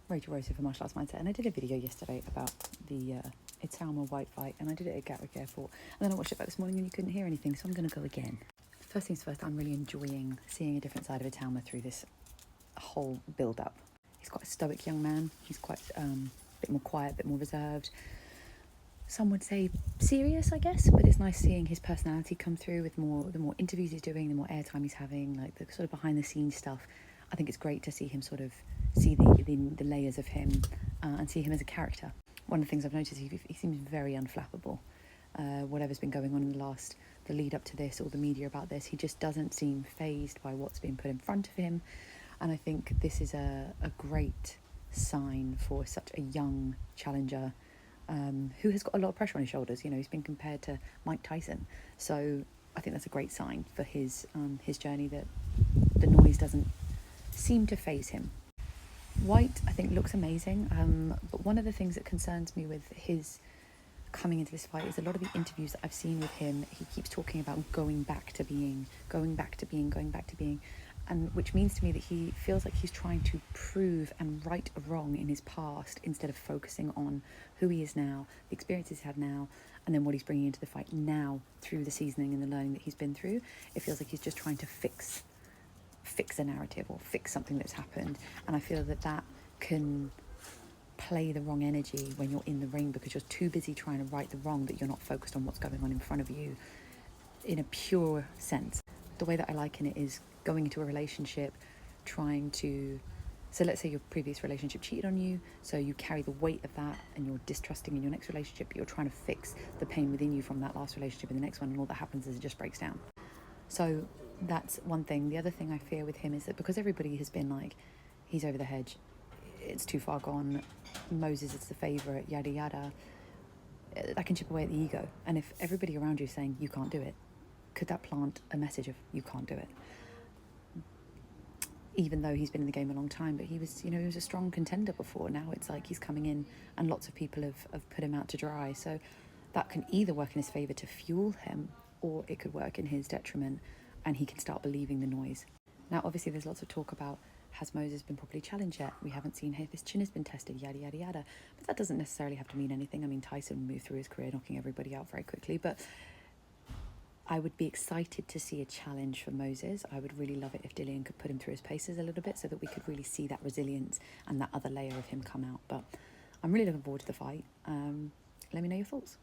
Rachel Rosie for Martial Arts Mindset, and I did a video yesterday about the Itauma Whyte fight, and I did it at Gatwick Airport, and then I watched it back this morning and you couldn't hear anything, so I'm going to go again. First things first, I'm really enjoying seeing a different side of Itauma through this whole build-up. He's quite a stoic young man. He's quite a bit more quiet, a bit more reserved. Some would say serious, I guess, but it's nice seeing his personality come through with the more interviews he's doing, the more airtime he's having, like the sort of behind-the-scenes stuff. I think it's great to see him sort of see the layers of him and see him as a character. One of the things I've noticed, he seems very unflappable. Whatever's been going on in the lead up to this, all the media about this, he just doesn't seem fazed by what's being put in front of him. And I think this is a great sign for such a young challenger who has got a lot of pressure on his shoulders. You know, he's been compared to Mike Tyson. So I think that's a great sign for his journey, that the noise doesn't seem to faze him. Whyte, I think, looks amazing. But one of the things that concerns me with his coming into this fight is a lot of the interviews that I've seen with him, he keeps talking about going back to being, and which means to me that he feels like he's trying to prove and right a wrong in his past instead of focusing on who he is now, the experiences he's had now, and then what he's bringing into the fight now through the seasoning and the learning that he's been through. It feels like he's just trying to fix a narrative or fix something that's happened, and I feel that can play the wrong energy when you're in the ring, because you're too busy trying to right the wrong that you're not focused on what's going on in front of you in a pure sense. The way that I liken it is going into a relationship, so let's say your previous relationship cheated on you, so you carry the weight of that and you're distrusting in your next relationship, but you're trying to fix the pain within you from that last relationship in the next one, and all that happens is it just breaks down. So that's one thing. The other thing I fear with him is that because everybody has been like, he's over the hedge, it's too far gone, Moses is the favourite, yada yada, that can chip away at the ego. And if everybody around you is saying you can't do it, could that plant a message of you can't do it? Even though he's been in the game a long time, but he was a strong contender before. Now it's like he's coming in and lots of people have put him out to dry. So that can either work in his favour to fuel him, or it could work in his detriment and he can start believing the noise. Now, obviously, there's lots of talk about, has Moses been properly challenged yet? We haven't seen if his chin has been tested, yada, yada, yada. But that doesn't necessarily have to mean anything. I mean, Tyson moved through his career knocking everybody out very quickly, but I would be excited to see a challenge for Moses. I would really love it if Dillian could put him through his paces a little bit so that we could really see that resilience and that other layer of him come out. But I'm really looking forward to the fight. Let me know your thoughts.